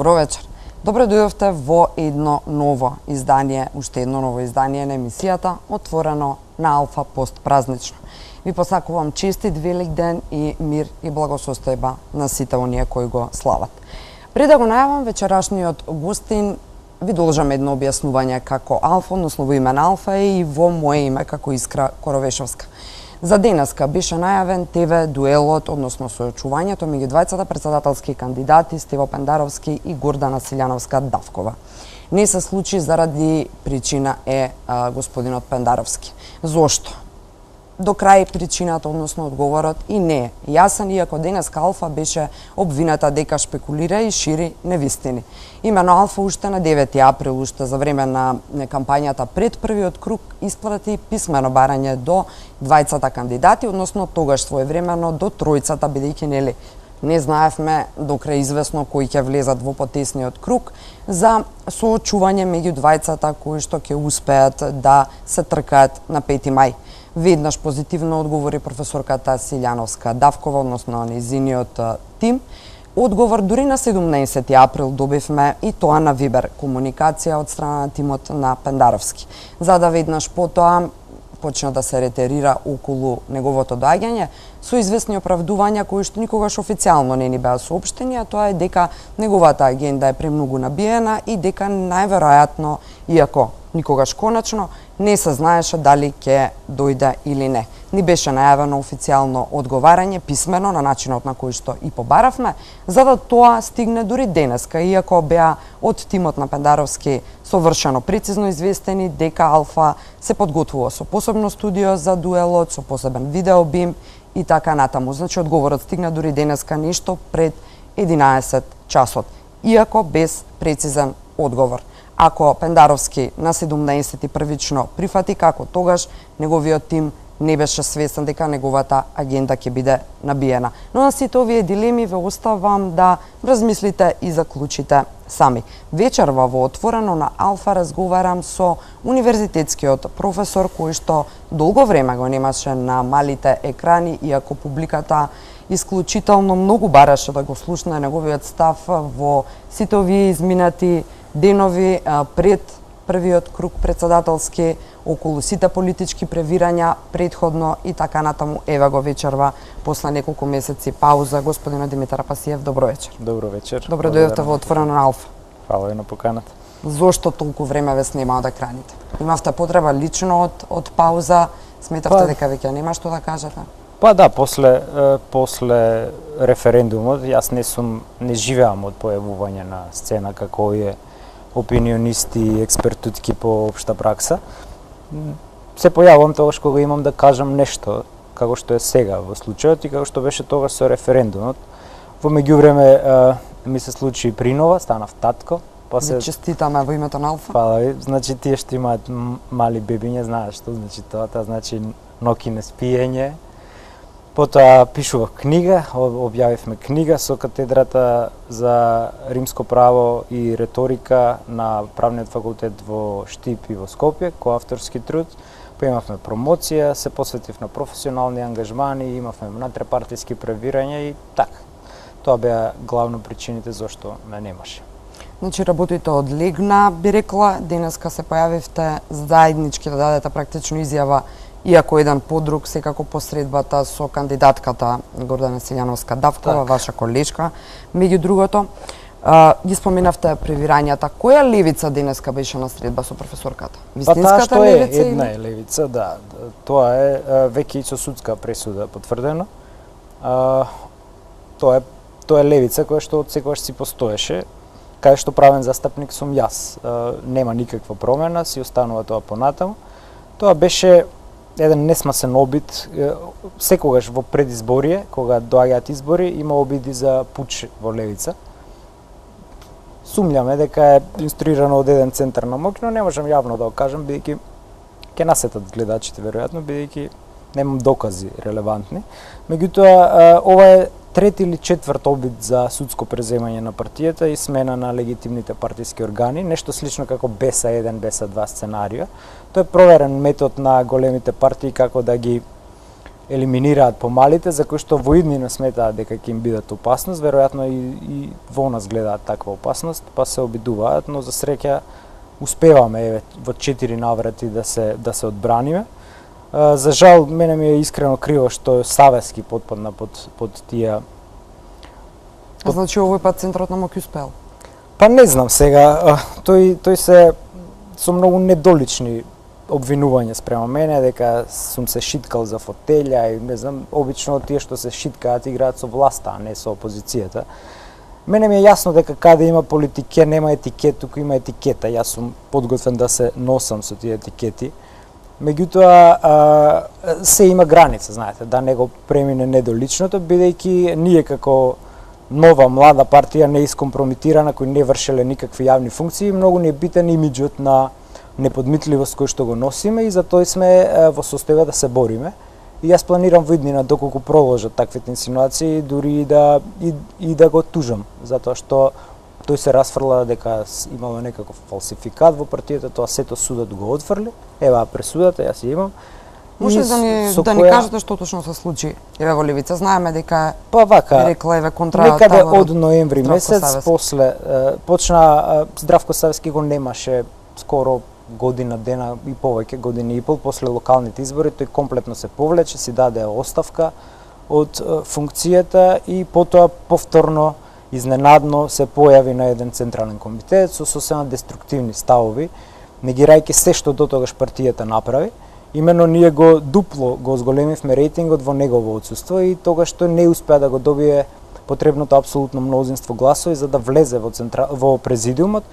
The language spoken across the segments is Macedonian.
Добро вечер. Добре дојдовте во едно ново издание, уште едно ново издание на емисијата, отворено на Алфа пост празнично. Ви посакувам честит Великден и мир и благосостојба на сите оние кои го слават. Пред да го најавам вечерашниот гостин, ви должам едно објаснување како Алфа, односно во име на Алфа и во мое име како Искра Коровешовска. За денеска беше најавен ТВ дуелот, односно соочувањето меѓу двајцата председателски кандидати Стево Пендаровски и Гордана Силјановска-Давкова. Не се случи заради причина господинот Пендаровски. Зошто? До крај причината, односно одговорот и не е јасен, иако денеска Алфа беше обвината дека шпекулира и шири невистини. Имено Алфа уште на 9 април, уште за време на кампањата пред првиот круг, испрати писмено барање до двајцата кандидати, односно тогаш своевремено до тројцата, бидејќи не знаевме до крај известно кои ќе влезат во потесниот круг за соочување меѓу двајцата кои што ќе успеат да се тркаат на 5 мај. Веднаш позитивно одговори професорката Силјановска-Давкова, односно нејзиниот тим. Одговор дури на 17 април добивме и тоа на Вибер комуникација од страна на тимот на Пендаровски. За да веднаш потоа почна да се ретерира околу неговото доаѓање со известни оправдувања кои што никогаш официјално не ни беа соопштени, а тоа е дека неговата агенда е премногу набиена и дека најверојатно, иако никогаш конечно, не се знаеше дали ќе дојде или не. Ни беше најавено официјално одговарање писмено на начинот на кој што и побаравме, за да тоа стигне дури денеска, иако беа од тимот на Пендаровски совршено прецизно известени дека Алфа се подготвува со посебно студио за дуелот, со посебен видеобим и така натаму. Значи, одговорот стигна дури денеска нешто пред 11 часот, иако без прецизен одговор. Ако Пендаровски на 17 првично прифати како тогаш неговиот тим не беше свесен дека неговата агенда ќе биде набиена. Но на сите овие дилеми ве оставам да размислите и заклучите сами. Вечерва во отворено на Алфа разговарам со универзитетскиот професор кој што долго време го немаше на малите екрани, иако публиката исклучително многу бараше да го слушне неговиот став во сите овие изминати денови пред првиот круг председателски, околу сите политички превирања предходно и така натаму. Еве го вечерва после неколку месеци пауза господинот Димитар Пасиев. Добро вечер. Добро вечер. Добро дојдовте во отворено на Алфа. Фала ви на поканата. Зошто толку време ве снема од екраните? Имавте потреба лично од пауза? Сметавте дека веќе нема што да кажете? Па да, после референдумот јас не живеам од појавување на сцена како овие опинионисти и експертутки по општа пракса. Се појавувам тогаш кога имам да кажам нешто, како што е сега во случајот и како што беше тогаш со референдумот. Во меѓувреме ми се случи принова, станав татко. Па се честитаме во името на Алфа. Фала ви. Значи тие што имаат мали бебиња знаат што значи тоа, значи ноки на спиење. Потоа пишував книга, објавивме книга со катедрата за римско право и реторика на правниот факултет во Штип и во Скопје, кој авторски труд. Па имавме промоција, се посветив на професионални ангажмани, имавме натрепартиски превирања и така. Тоа беа главно причините зашто ме немаше. Значи работите одлегна, би рекла, денеска се појавивте заеднички да дадете практично изјава, иако еден подруг, секако посредбата со кандидатката Гордана Силјановска-Давкова, ваша колешка. Меѓу другото, ги споменавте превирањата. Која левица денеска беше на средба со професорката? Вистинската левица? Една е левица, да. Тоа е веќе и со судска пресуда потврдено. Тоа е левица која што од секогаш си постоеше, кај што правен застапник сум јас. Нема никаква промена, си останува тоа понатаму. Тоа беше еден несмасен обид. Секогаш во предизборие, кога доаѓаат избори, има обиди за пуч во левица. Сумњаме дека е инструирано од еден центар на моќ, но не можам јавно да го кажам, бидејќи ќе насетат гледачите веројатно, бидејќи немам докази релевантни. Меѓутоа, ова е трети или четврт обид за судско преземање на партијата и смена на легитимните партиски органи, нешто слично како БЕСА 1, БЕСА 2 сценарио. Тоа е проверен метод на големите партии како да ги елиминираат помалите, за кои што во иднина сметаат дека ќе им бидат опасност, веројатно и во нас гледаат таква опасност, па се обидуваат, но за среќа успеваме еве во 4 наврати да се одбраниме. За жал, мене ми е искрено криво што Савески потпадна под тие. Значи овој пат центарот на МОК успел. Па не знам сега, тој се со многу недолични обвинувања спрема мене дека сум се шиткал за фотелја и не знам, обично тие што се шиткаат играат со власта, а не со опозицијата. Мене ми е јасно дека каде има политике нема етикет, туку има етикета. Јас сум подготвен да се носам со тие етикети. Меѓутоа се има граница, знаете, да не го премине недоличното, бидејќи ние како нова млада партија не искомпрометирана, кои не вршеле никакви јавни функции, многу ни е битен имиџот на неподмитливост кој што го носиме и затоа сме во состојба да се бориме. И јас планирам во иднина доколку продолжат таквите инсинуации, дури и да го тужам, затоа што тој се расфрла дека имало некаков фалсификат во партијата, тоа сето судот го отфрли. Ева пресудата, јас ја имам. Може да ни кажете што точно се случи? Еве во Левица знаеме дека па вака, рекла еве контра некаде од ноември месец после почна Здравко Савески го немаше скоро година дена и повеќе, година и пол после локалните избори, тој комплетно се повлече, си даде оставка од функцијата и потоа повторно изненадно се појави на еден централен комитет со сосема деструктивни ставови, негирајќи се што дотогаш партијата направи. Имено ние го дупло го зголемивме рейтингот во негово отсуство и тогаш тој не успеа да го добие потребното апсолутно мнозинство гласови за да влезе во президиумот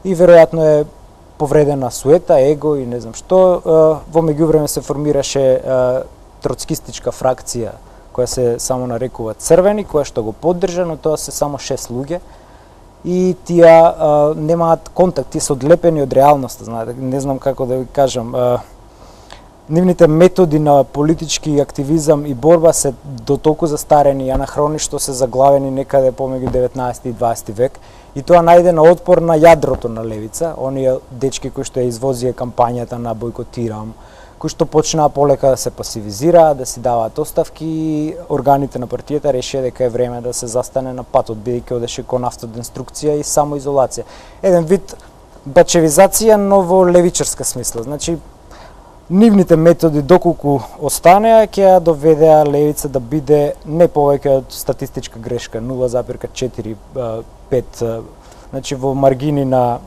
и веројатно е повредена суета, его и не знам што. Во меѓувреме се формираше троцкистичка фракција која се само нарекува Црвени, која што го поддржа, но тоа се само 6 луѓе и тие немаат контакт, тие се одлепени од реалноста, знаете, не знам како да ви кажам. Нивните методи на политички активизам и борба се дотолку застарени и анахрони што се заглавени некаде помеѓу 19 и 20 век и тоа најде на отпор на јадрото на Левица, оние дечки кои што ја извозија кампањата на бойкотирам, кои што почнаа полека да се пасивизираат, да си даваат оставки и органите на партијата решија дека е време да се застане на патот, бидејќи одеше кон автодеструкција и самоизолација. Еден вид бачевизација, но во левичарска смисла. Значи, нивните методи доколку останеа ќе ја доведеа Левица да биде не повеќе од статистичка грешка 0,45, значи во маргини на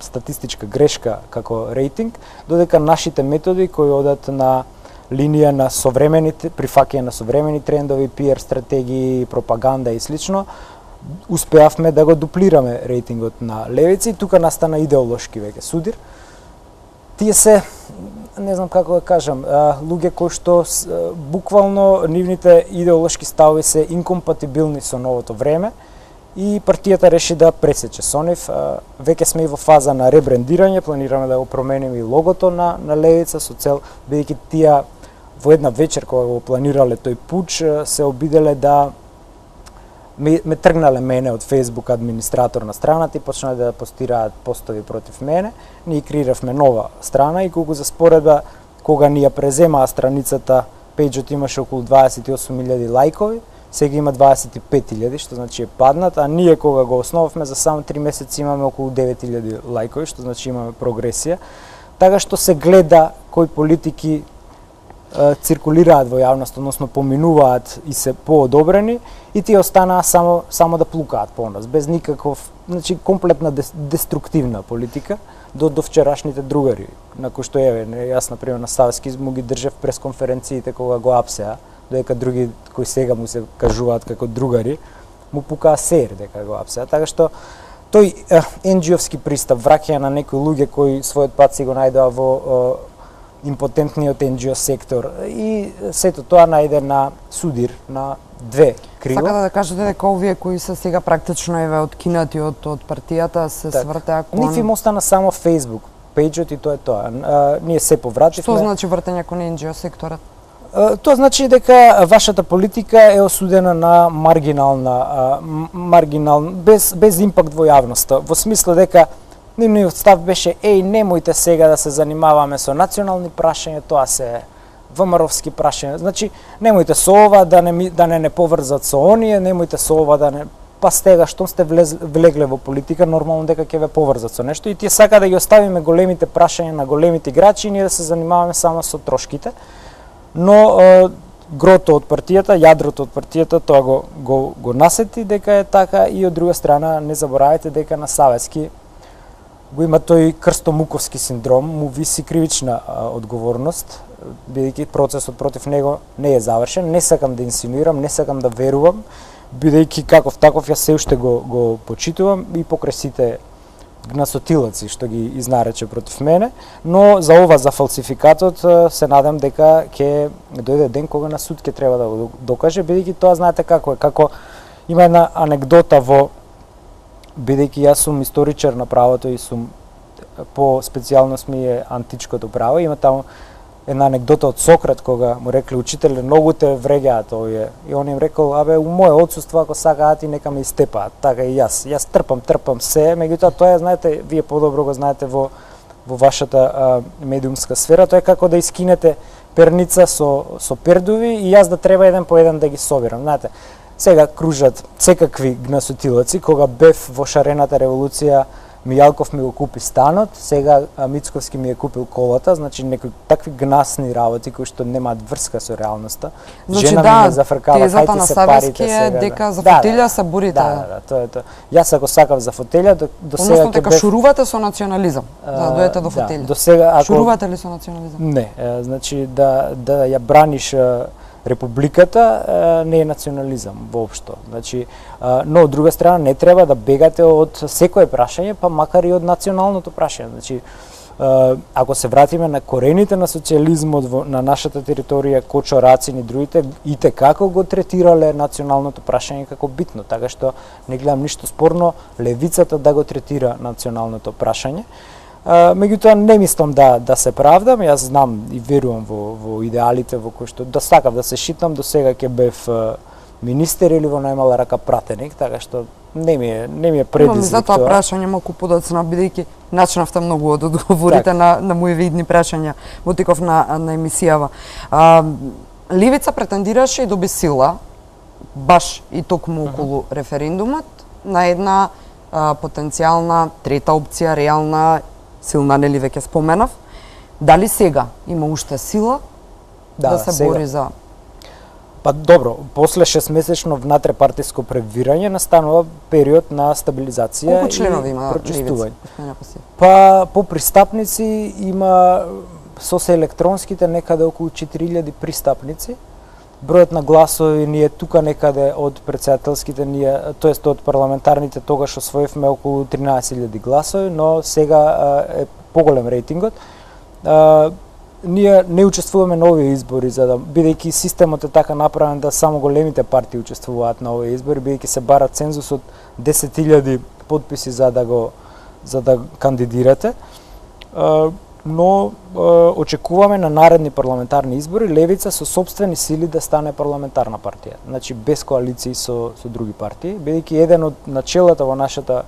статистичка грешка како рейтинг, додека нашите методи кои одат на линија на современите прифаќање на современи трендови, PR стратегии, пропаганда и слично, успеавме да го дуплираме рейтингот на Левица и тука настана идеолошки веќе судир. Тие се, не знам како да кажам, луѓе кои што буквално нивните идеолошки ставови се инкомпатибилни со новото време и партијата реши да пресече со нив. Веќе сме и во фаза на ребрендирање, планираме да го промениме и логото на Левица со цел, бидејќи тие во една вечер кога го планирале тој пуч, се обиделе да ме тргнале мене од Facebook администратор на страната и почнале да постираат постови против мене. Ние креиравме нова страна и колку за споредба, кога ни ја преземаа страницата, пејџот имаше околу 28.000 лајкови, сега има 25.000, што значи е паднат, а ние кога го основавме за само 3 месеци имаме околу 9.000 лајкови, што значи имаме прогресија. Така што се гледа кои политики циркулираат во јавност, односно поминуваат и се поодобрени и тие останаа само да плукаат по нас, без никаков, значи комплетна деструктивна политика до вчерашните другари, на кои што јас на пример на Савески му ги држев пресконференциите кога го апсеа, додека други кои сега му се кажуваат како другари, му пукаа сер дека го апсеа, така што тој NGO-вски пристап, враќање на некои луѓе кои својот пат си го најдоа во импотентниот NGO сектор и сето тоа најде на судир на две крила. Сакате да кажете дека овие кои се сега практично откинати од партијата се свртеа кон... Ниф им остана само Facebook пејџот и тоа е тоа. Ние се повративме. Што значи вртење кон NGO секторот? Тоа значи дека вашата политика е осудена на без импакт во јавноста, во смисла дека нивниот став беше немојте сега да се занимаваме со национални прашања, тоа се ВМРО-вски прашања. Значи, немојте со ова да не поврзат со оние, немојте со ова да не... Па стега, штом сте влегле во политика, нормално дека ќе ве поврзат со нешто и тие сака да ги оставиме големите прашања на големите играчи и ние да се занимаваме само со трошките. Но грото од партијата, јадрото од партијата, тоа го насети дека е така и од друга страна не заборавајте дека на Савески го има тој крстомуковски синдром, му виси кривична одговорност, бидејќи процесот против него не е завршен. Не сакам да инсинуирам, не сакам да верувам, бидејќи каков таков ја се уште го почитувам и покрај сите гнасотилаци што ги изнарече против мене, но за ова, за фалсификатот, се надам дека ќе дојде ден кога на суд ќе треба да го докаже, бидејќи тоа знаете како е, како има една анегдота бидејќи јас сум историчар на правото и сум по специјалност ми е античкото право, има таму една анегдота од Сократ кога му рекле учителе многу те вреѓаат овие и он им рекол абе у мое отсуство ако сакаат и нека ме истепаат, така и јас трпам се, меѓутоа тоа знаете, вие подобро го знаете во вашата медиумска сфера, тоа е како да искинете перница со пердуви и јас да треба еден по еден да ги собирам, знаете. Сега кружат секакви гнасотилаци, кога бев во шарената револуција Мијалков ми го купи станот, сега Мицковски ми е купил колата, значи некои такви гнасни работи кои што немаат врска со реалноста. Значи жена ми ме зафркава, тезата на Савески е дека за фотелја се борите. Да, тоа е тоа. Јас ако сакав за фотелја, до сега ќе дека шурувате со национализам, да дојдете до фотелја. До сега ако шурувате ли со национализам? Не, значи да ја браниш Републиката не е национализам воопшто. Значи, но од друга страна не треба да бегате од секое прашање, па макар и од националното прашање. Значи, ако се вратиме на корените на социјализмот на нашата територија, Кочо, Рацин и другите, ите како го третирале националното прашање како битно, така што не гледам ништо спорно левицата да го третира националното прашање. Меѓутоа не мислам да се правдам, јас знам и верувам во идеалите во кои што да сакав да се шитам, до сега ќе бев министер или во најмала рака пратеник, така што не ми е предизвик за тоа прашање малку подоцна, бидејќи начнавте многу од одговорите на мои видни прашања во теков на емисијава. Левица претендираше и доби сила, баш и токму околу референдумот, на една потенцијална трета опција, реална, силна, нели веќе споменав. Дали сега има уште сила да се сега бори за... Па добро, после 6-месечно внатрепартиско превирање настанува период на стабилизација. Колку членови има прочистување? Левица? Па по пристапници има со се електронските некаде околу 4000 пристапници. Бројот на гласови ни е тука некаде од председателските тоест од парламентарните тогаш освоивме околу 13.000 гласови, но сега е поголем рейтингот. Ние не учествуваме на овие избори бидејќи системот е така направен да само големите партии учествуваат на овие избори, бидејќи се бара цензус од 10.000 подписи за да кандидирате. Но очекуваме на наредни парламентарни избори Левица со сопствени сили да стане парламентарна партија, значи без коалиции со други партии, бидејќи еден од начелата во нашата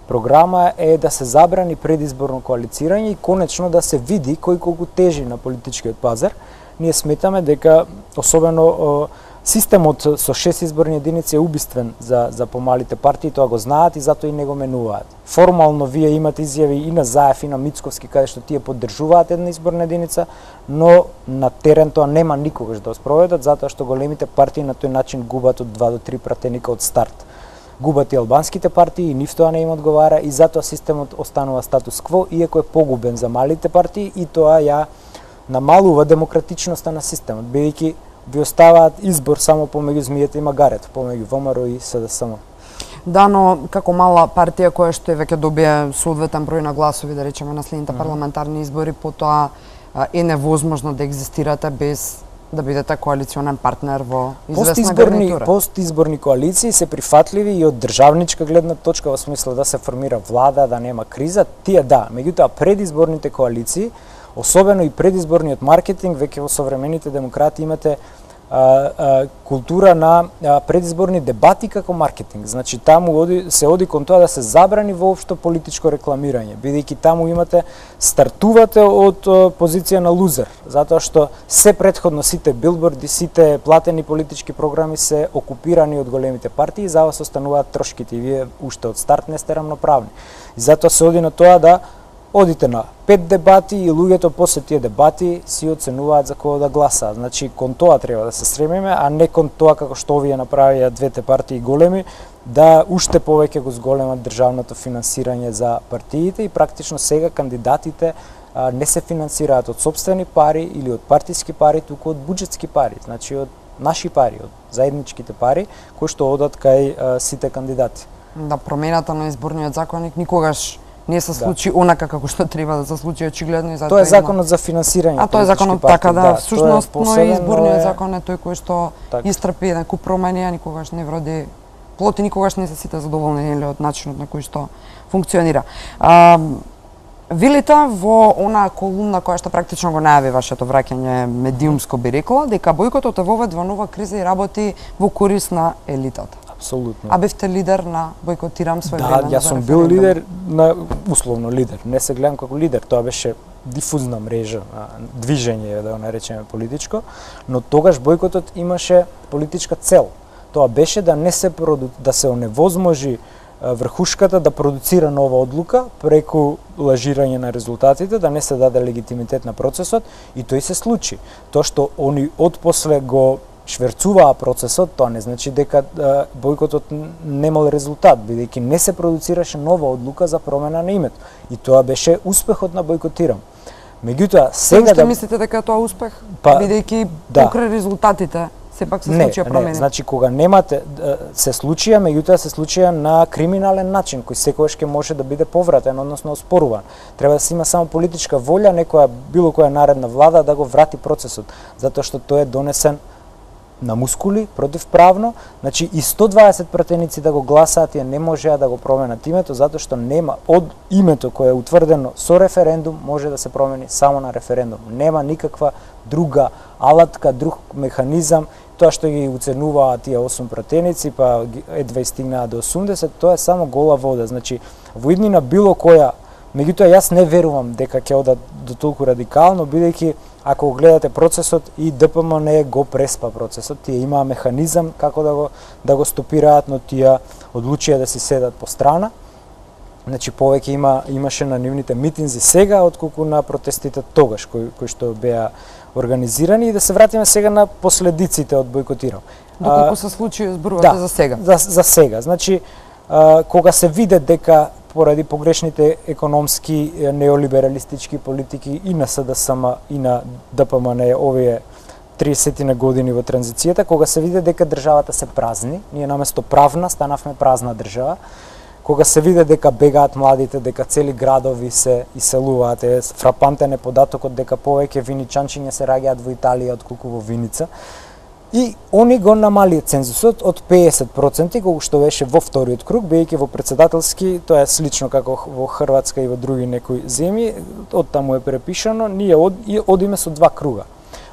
програма е да се забрани предизборно коалицирање и конечно да се види кој колку тежи на политичкиот пазар. Ние сметаме дека особено системот со 6 изборни единици е убиствен за помалите партии, тоа го знаат и затоа и не го менуваат. Формално вие имате изјави и на Заев и на Мицковски каде што тие поддржуваат една изборна единица, но на терен тоа нема никогаш да спроведат затоа што големите партии на тој начин губат од 2 до 3 пратеника од старт. Губат и албанските партии и нив тоа не им одговара и затоа системот останува статус кво, иако е погубен за малите партии и тоа ја намалува демократичноста на системот, бидејќи ви оставаат избор само помеѓу змијата и магарето, помеѓу ВМРО и СДСМ. Да, но како мала партија која што веќе добие соодветен број на гласови, да речеме, на следните парламентарни избори, потоа е невозможно да екзистирате без да бидете коалиционен партнер во известна гарнитура. Постизборни коалиции се прифатливи и од државничка гледна точка, во смисла да се формира влада, да нема криза, тие да, меѓутоа предизборните коалиции, особено и предизборниот маркетинг, веќе во современите демократи имате култура на предизборни дебати како маркетинг. Значи таму се оди кон тоа да се забрани воопшто политичко рекламирање, бидејќи таму стартувате од позиција на лузер, затоа што се претходно сите билборди, сите платени политички програми се окупирани од големите партии, за вас остануваат трошките и вие уште од старт не сте рамноправни. И затоа се оди на тоа да одите на 5 дебати и луѓето после тие дебати си оценуваат за кого да гласаат. Значи кон тоа треба да се стремиме, а не кон тоа како што овие направија двете партии големи, да уште повеќе го зголемат државното финансирање за партиите и практично сега кандидатите не се финансираат од сопствени пари или од партиски пари, туку од буџетски пари, значи од наши пари, од заедничките пари кои што одат кај сите кандидати. Да, промената на изборниот законник никогаш не се случи онака како што треба да се случи очигледно и затоа тоа е законот за финансирање. А тоа е законот така да, всушност но и изборниот е... закон е тој кој што истрпи еден куп промени, а никогаш не вроди плод и никогаш не се сите задоволни од начинот на кој што функционира. Велите во онаа колумна која што практично го најави вашето враќање медиумско би рекла, дека бојкотот е воведува нова криза и работи во корист на елитата. Апсолутно. А бевте лидер на бојкотирам своевремено? Да, јас сум бил лидер, условно лидер. Не се гледам како лидер, тоа беше дифузна мрежа, движење, да го наречеме политичко, но тогаш бојкотот имаше политичка цел. Тоа беше да не се да се оневозможи врхушката да продуцира нова одлука преку лажирање на резултатите, да не се даде легитимитет на процесот и тој се случи. Тоа што они отпосле го шверцуваа процесот, тоа не значи дека бојкотот немал резултат, бидејќи не се продуцираше нова одлука за промена на името. И тоа беше успехот на бојкотирам. Меѓутоа, сега да мислите дека тоа успех, бидејќи покрај резултатите сепак се случија промени. Не, значи кога немате се случија, меѓутоа се случија на криминален начин, кој секогаш ќе може да биде повратен, односно оспоруван. Треба да се има само политичка волја, некоја било која наредна влада да го врати процесот, затоа што тој е донесен на мускули, противправно, значи и 120 пратеници да го гласаат, тие не можеа да го променат името, затоа што нема од името кое е утврдено со референдум, може да се промени само на референдум. Нема никаква друга алатка, друг механизам, тоа што ги уценуваат тие 8 пратеници, па едва стигнаа до 80, тоа е само гола вода. Значи, во иднина било која, меѓутоа јас не верувам дека ќе одат до толку радикално, бидејќи ако го гледате процесот и ДПМН го преспа процесот, тие имаа механизам како да го стопираат, но тие одлучија да си седат по страна. Значи повеќе имаше на нивните митинзи сега отколку на протестите тогаш кои што беа организирани, и да се вратиме сега на последиците од бојкотирам. Доколку се случи зборувате за сега. За сега. Значи кога се виде дека поради погрешните економски неолибералистички политики и на СДСМ и на ДПМН овие 30 на години во транзицијата, кога се виде дека државата се празни, ние наместо правна станавме празна држава, кога се виде дека бегаат младите, дека цели градови се иселуваат, е фрапантен е податокот дека повеќе виничанчиња се раѓаат во Италија отколку во Виница. И они го намали цензусот од 50%, кога што беше во вториот круг, бидејќи во председателски, тоа е слично како во Хрватска и во други некои земји, од таму е препишано, ние одиме со 2 круга.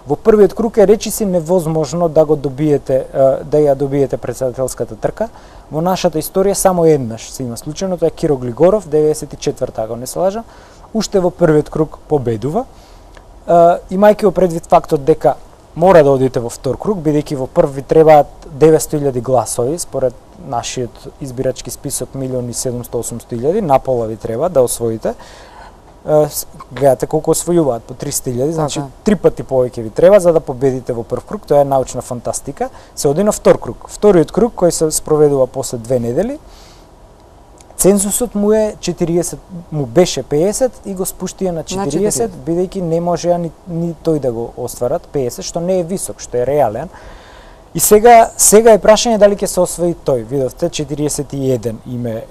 Во првиот круг е речиси невозможно да го добиете, да ја добиете председателската трка. Во нашата историја само еднаш се има случајно, тоа е Киро Глигоров, 94-та, ако не се лажам, уште во првиот круг победува, имајќи во предвид фактот дека мора да одите во втор круг, бидејќи во први требаат 900.000 гласови, според нашиот избирачки список 1.700.000, напола ви треба да освоите. Гледате колку освојуваат, по 300.000, значи 3 пати повеќе ви треба за да победите во прв круг, тоа е научна фантастика. Се оди на втор круг. Вториот круг кој се спроведува после 2 недели, цензусот му е 40, му беше 50 и го спуштија на 40, бидејќи не можеа ни тој да го остварат 50, што не е висок, што е реален. И сега е прашање дали ќе се освои тој. Видовте 41 име.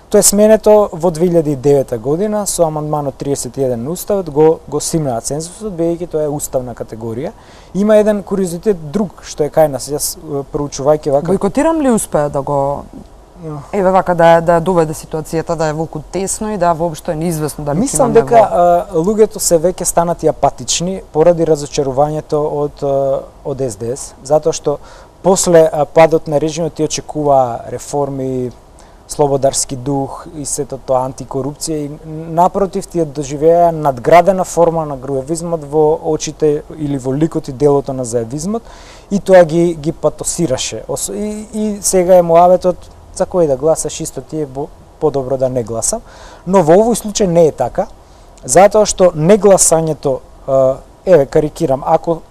Тоа е сменето во 2009 година со амандманот 31 на уставот го симнаа цензусот, бидејќи тоа е уставна категорија. Има еден куриозитет друг што е кај нас, јас проучувајќи вака. Бојкотирам ли успеа да го еве вака да ја доведе ситуацијата да е волку тесно и да воопшто е неизвестно дали Мислам дека луѓето се веќе станати апатични поради разочарувањето од СДС, затоа што после падот на режимот ти очекува реформи, слободарски дух и сето тоа антикорупција и напротив тие доживеа надградена форма на груевизмот во очите или во ликот и делото на заевизмот и тоа ги патосираше. И сега е муаветот за кој да гласаш исто ти е подобро да не гласам, но во овој случај не е така, затоа што негласањето, еве карикирам,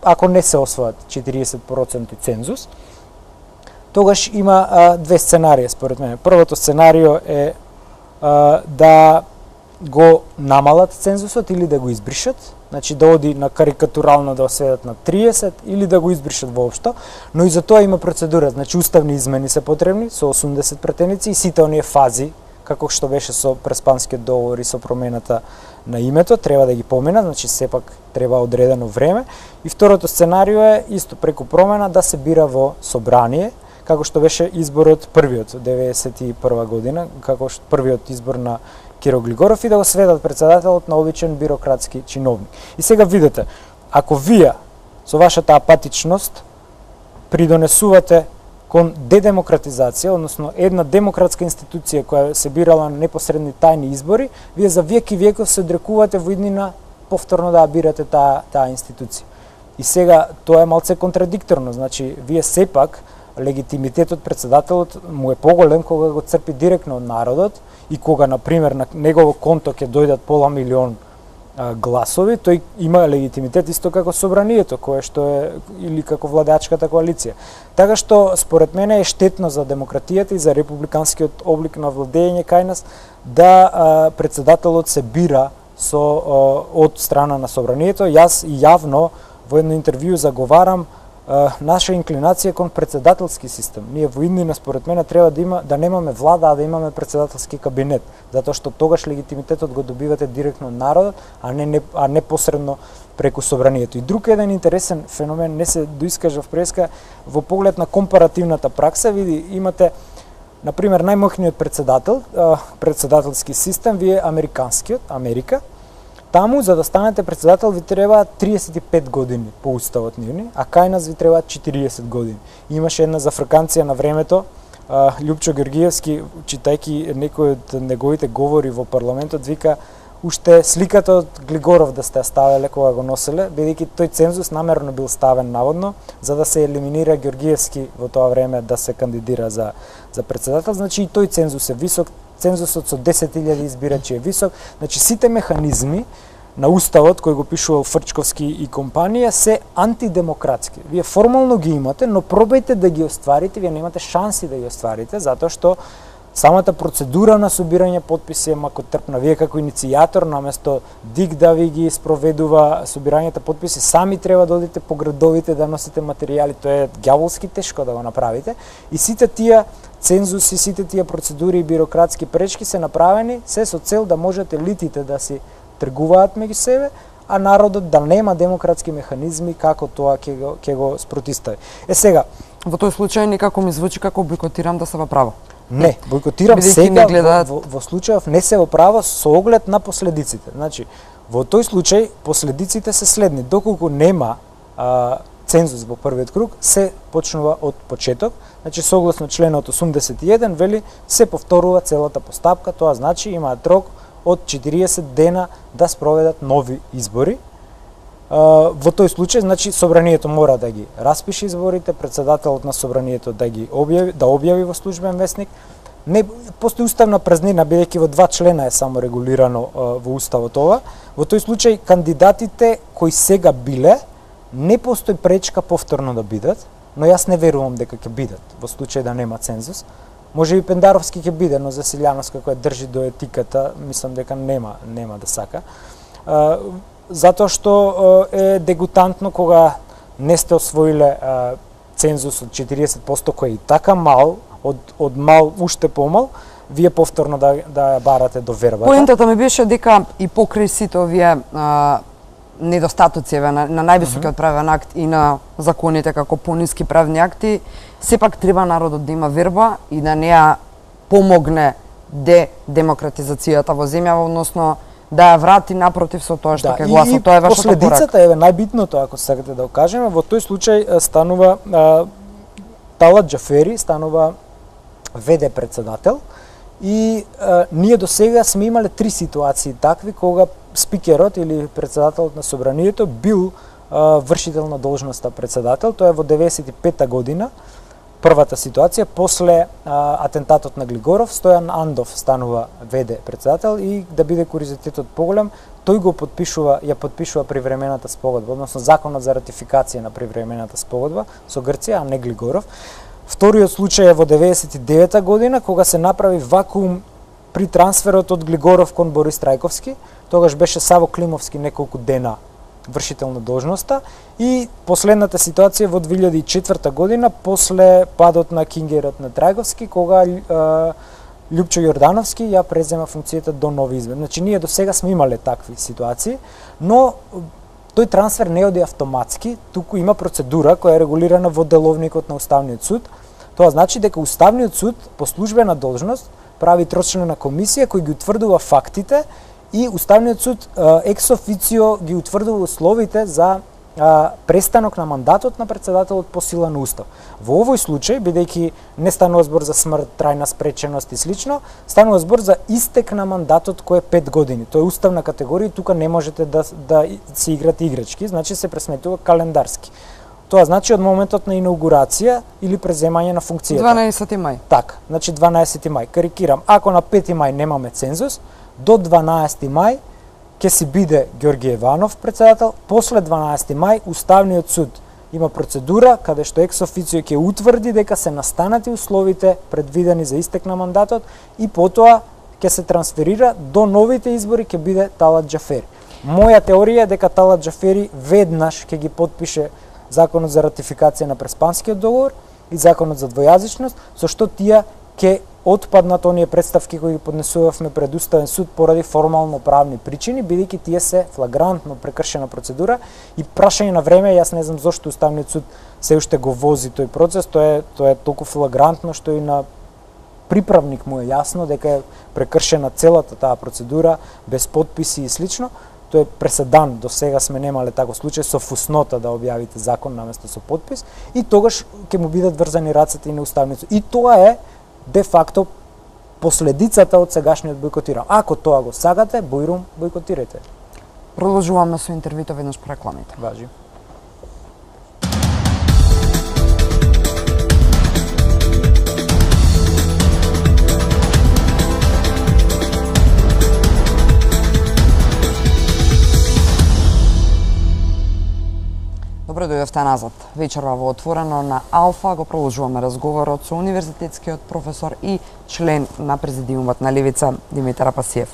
ако не се освојат 40% цензус, тогаш има две сценарија според мене. Првото сценарио е да го намалат цензусот или да го избришат, значи да оди на карикатурално да сведат на 30 или да го избришат воопшто, но и за тоа има процедура, значи уставни измени се потребни со 80 претеници и сите оние фази како што беше со Преспанскиот договор и со промената на името, треба да ги поминат, значи сепак треба одредено време. И второто сценарио е исто преку промена да се бира во собрание, како што беше изборот првиот 91 година, како што првиот избор на Киро Глигоров и да го сведат председателот на обичен бирократски чиновник. И сега видите, ако вие со вашата апатичност придонесувате кон дедемократизација, односно една демократска институција која се бирала на непосредни тајни избори, вие за век и веков се одрекувате во иднина повторно да бирате таа институција. И сега тоа е малце контрадикторно, значи вие сепак легитимитетот председателот му е поголем кога го црпи директно од народот и кога, например, на негово конто ќе дојдат пола милион гласови, тој има легитимитет исто како собранието, кое што е или како владеачката коалиција. Така што, според мене, е штетно за демократијата и за републиканскиот облик на владење кај нас да председателот се бира од страна на собранието. Јас и јавно во едно интервју заговарам наша инклинација кон председателски систем. Ние во иднина според мене треба да немаме влада, а да имаме председателски кабинет, затоа што тогаш легитимитетот го добивате директно од народот, а не посредно преку собранието. И друг еден интересен феномен не се доискажа в преска во поглед на компаративната пракса, види имате на пример најмоćниот председателски систем ви е американскиот, Америка. Таму, за да станете председател, ви треба 35 години по уставот нивни, а кај нас ви треба 40 години. Имаше една зафрканција на времето, Љупчо Георгиевски, читајќи некои од неговите говори во парламентот, вика, уште сликата од Глигоров да сте ставеле кога го носеле, бидејќи тој цензус намерно бил ставен наводно, за да се елиминира Георгиевски во тоа време да се кандидира за председател. Значи и тој цензус е висок, цензусот со 10.000 избирачи е висок, значи сите механизми на уставот кој го пишувал Фрчковски и компанија се антидемократски. Вие формално ги имате, но пробајте да ги остварите, вие немате шанси да ги остварите, затоа што самата процедура на собирање потписи е макотрпна. Вие како иницијатор, наместо ДИК да ви ги спроведува собирањето потписи, сами треба да одите по градовите да носите материјали, тоа е ѓаволски тешко да го направите. И сите тие цензуси, сите тие процедури и бирократски пречки се направени се со цел да можете елитите да си тргуваат меѓу себе, а народот да нема демократски механизми како тоа ќе го спротистави. Сега, во тој случај некако ми звучи како бойкотирам да се во право. Не, бойкотирам сега во случајов не се во право со оглед на последиците. Значи, во тој случај последиците се следни. Доколку нема цензус во првиот круг, се почнува од почеток. Значи, согласно членот 81, вели, се повторува целата постапка. Тоа значи имаат рок од 40 дена да спроведат нови избори. Во тој случај, значи, собранието мора да ги распише изборите, председателот на собранието да ги објави во службен весник. Не постои уставна празнина, бидејќи во 2 члена е само регулирано во уставот ова. Во тој случај кандидатите кои сега биле, не постои пречка повторно да бидат, но јас не верувам дека ќе бидат во случај да нема цензус. Може и Пендаровски ќе биде, но Засилјановска која држи до етиката, мислам дека нема да сака. Затоа што е дегутантно кога не сте освоиле цензус од 40%, кој е и така мал, од мал уште помал, вие повторно да ја барате до вербата. Поентата ми беше дека и покрај сите овие недостатоци на највисокиот правен акт и на законите како пониски правни акти, сепак треба народот да има верба и да не ја помогне демократизацијата во земјава, односно да ја врати напротив со тоа што ќе гласа. Тоа е вашата порака. Последицата е најбитното, ако сакате да го кажеме, во тој случај станува Талат Џафери станува ВД председател и ние до сега сме имале 3 ситуации такви кога спикерот или председателот на собранието бил вршител на должноста председател. Тоа е во 95-та година. Првата ситуација, после атентатот на Глигоров, Стојан Андов станува ВД председател и да биде куризитетот поголем, тој ја подпишува привремената спогодба, односно законот за ратификација на привремената спогодба со Грција, а не Глигоров. Вториот случај е во 99-та година, кога се направи вакуум при трансферот од Глигоров кон Борис Трајковски. Тогаш беше Саво Климовски неколку дена вршител на должноста, и последната ситуација во 2004 година после падот на Кингерот на Трајковски, кога Љупчо Јордановски ја презема функцијата до нови избори. Значи ние до сега сме имале такви ситуации, но тој трансфер не оди автоматски, туку има процедура која е регулирана во деловникот на Уставниот суд. Тоа значи дека Уставниот суд по службена должност прави трочлена комисија кој ги утврдува фактите и Уставниот суд екс официо ги утврдува условите за престанок на мандатот на председателот по сила на Устав. Во овој случај, бидејќи не станува збор за смрт, трајна спреченост и слично, станува збор за истек на мандатот кој е 5 години. Тоа е уставна категорија и тука не можете да се играте играчки, значи се пресметува календарски. Тоа значи од моментот на инаугурација или преземање на функцијата. 12 мај. Така, значи 12 мај. Карикирам, ако на 5 мај немаме цензус, до 12 мај ќе си биде Ѓорги Еванов председател. После 12 мај Уставниот суд има процедура каде што екс официо ќе утврди дека се настанати условите предвидени за истек на мандатот и потоа ќе се трансферира до новите избори ќе биде Талат Џафери. Моја теорија е дека Талат Џафери веднаш ќе ги потпише законот за ратификација на Преспанскиот договор и законот за двојазичност, со што тие ќе отпаднат оние представки кои ги поднесувавме пред Уставен суд поради формално правни причини, бидејќи тие се флагрантно прекршена процедура и прашање на време. Јас не знам зошто Уставниот суд се уште го вози тој процес, тоа е толку флагрантно што и на приправник му е јасно дека е прекршена целата таа процедура без подписи и слично. Тоа е преседан, до сега сме немале таков случај со фуснота да објавите закон наместо со подпис и тогаш ќе му бидат врзани рацете и на Уставниот суд. И тоа е де факто последицата од сегашниот бојкотирање. Ако тоа го сагате, бојрум, бојкотирате. Продолжуваме со интервјуто веднаш по рекламите. Важи. Добро дојдовте назад. Вечерва во Отворено на Алфа го продолжуваме разговорот со универзитетскиот професор и член на Президиумот на Левица Димитар Апасиев.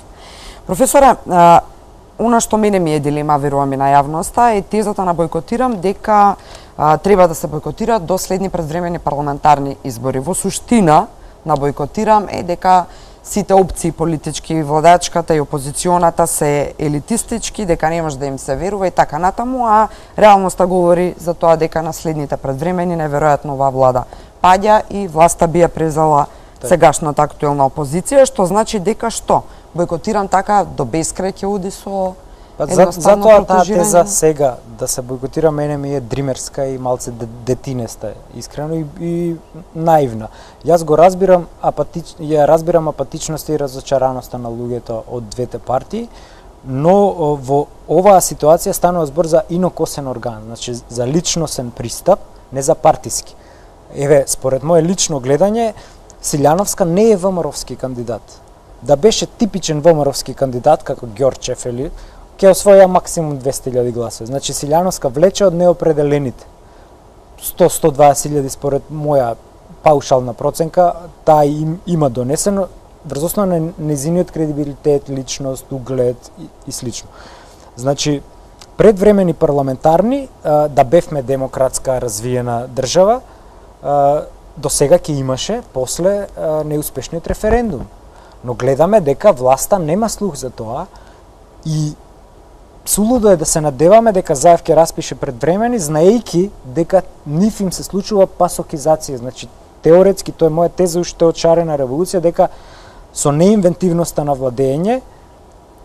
Професоре, она што мене ми е дилема, верувам и на јавноста, е тезата на бојкотирам дека треба да се бојкотира до следни предвремени парламентарни избори. Во суштина на бојкотирам е дека сите опции политички, владачката и опозиционата се елитистички, дека не може да им се верува и така натаму, а реалноста говори за тоа дека на следните предвремени неверојатно оваа влада паѓа и власта би ја презела сегашната актуелна опозиција, што значи дека што? Бојкотирам така до бескрај ќе уди со едноставно затоа таа протежирање? теза сега да се бојкотира мене ми е дримерска и малце детинеста, искрено и наивна. Јас го разбирам разбирам апатичноста и разочараноста на луѓето од двете партии, но во оваа ситуација станува збор за инокосен орган, значи за личносен пристап, не за партиски. Еве, според моје лично гледање, Силјановска не е ВМРО-вски кандидат. Да беше типичен ВМРО-вски кандидат како Ѓорчев или ќе освоја максимум 200.000 гласови. Значи Силјановска влече од неопределените. 100-120.000 според моја паушална проценка, таа има донесено врз основа на незиниот кредибилитет, личност, углед и слично. Значи предвремени парламентарни, да бевме демократска развиена држава, до сега ќе имаше после неуспешниот референдум. Но гледаме дека власта нема слух за тоа и сулудо е да се надеваме дека Заев ќе распише предвремени, знаејќи дека нив им се случува пасокизација, значи теоретски, тоа е моја теза уште од шарена револуција, дека со неинвентивноста на владење,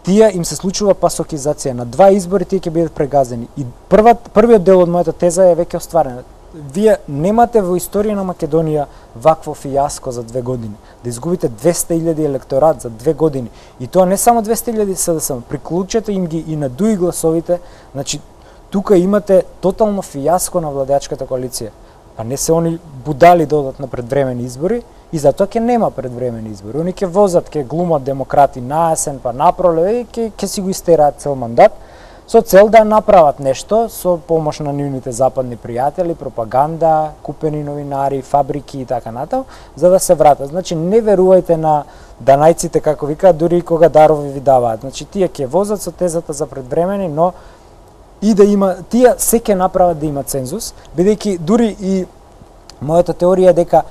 тие им се случува пасокизација. На 2 избори тие ќе бидат прегазени. И првиот дел од мојата теза е веќе остварена. Вие немате во историја на Македонија вакво фијаско за 2 години. Да изгубите 200.000 електорат за 2 години. И тоа не само 200.000 СДСМ, приклучете им ги и на дуи гласовите, значи тука имате тотално фијаско на владеачката коалиција. Па не се они будали да одат на предвремени избори и затоа ќе нема предвремени избори. Они ќе возат, ќе глумат демократи на есен, па напроле и ќе си го истераат цел мандат со цел да направат нешто со помош на нивните западни пријатели, пропаганда, купени новинари, фабрики и така натаму, за да се вратат. Значи не верувајте на данајците, како викаат, дури и кога дарови ви даваат. Значи тие ќе возат со тезата за предвремени, но и да има, тие се ќе направат да има цензус, бидејќи дури и мојата теорија е дека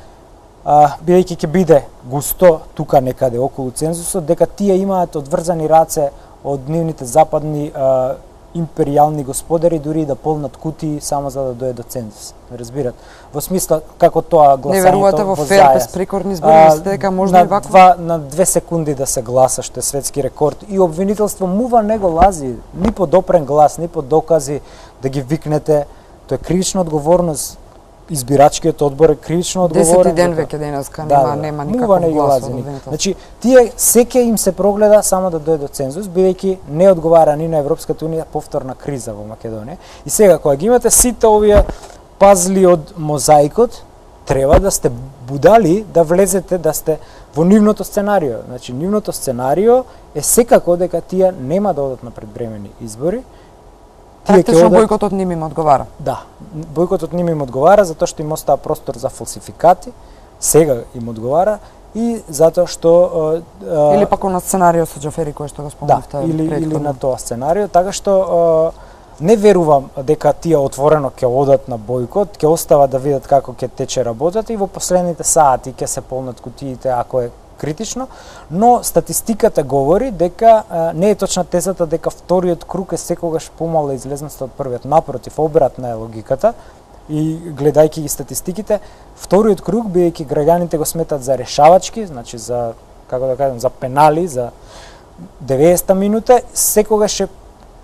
бидејќи ќе биде густо тука некаде околу цензусот, дека тие имаат одврзани раце од нивните западни империјални господари дури и да полнат кутии само за да дое до цензус. Разбират? Во смисла како тоа гласањето. Не верувате во фер, беспрекорни избори, мислите дека можно и вакво? На 2 секунди да се гласа, што е светски рекорд, и обвинителство мува не го лази, ни по допрен глас, ни по докази да ги викнете. Тоа е кривична одговорност. Избирачкиот одбор е кривично одговорен. 10 ден веќе денеска нема никаков глас. Значи, тие секе им се прогледа само да дојде до цензус, бидејќи не одговара ни на Европската унија повторна криза во Македонија. И сега кога ги имате сите овие пазли од мозаикот, треба да сте будали, да влезете, да сте во нивното сценарио. Значи, нивното сценарио е секако дека тие нема да одат на предвремени избори. Практично бојкотот ним им одговара. Да, бојкотот ним им одговара затоа што им остава простор за фалсификати, сега им одговара и затоа што или пак на сценарио со Џафери кој што го спомнавте или на тоа сценарио, така што не верувам дека тие отворено ќе одат на бојкот, ќе остават да видат како ќе тече работата и во последните сати ќе се полнат кутиите ако е критично, но статистиката говори дека не е точна тезата дека вториот круг е секогаш помала излезност од првиот. Напротив, обратна е логиката и гледајќи ги статистиките, вториот круг бидејќи граѓаните го сметат за решавачки, значи за како да кажем за пенали за 90 минута, секогаш е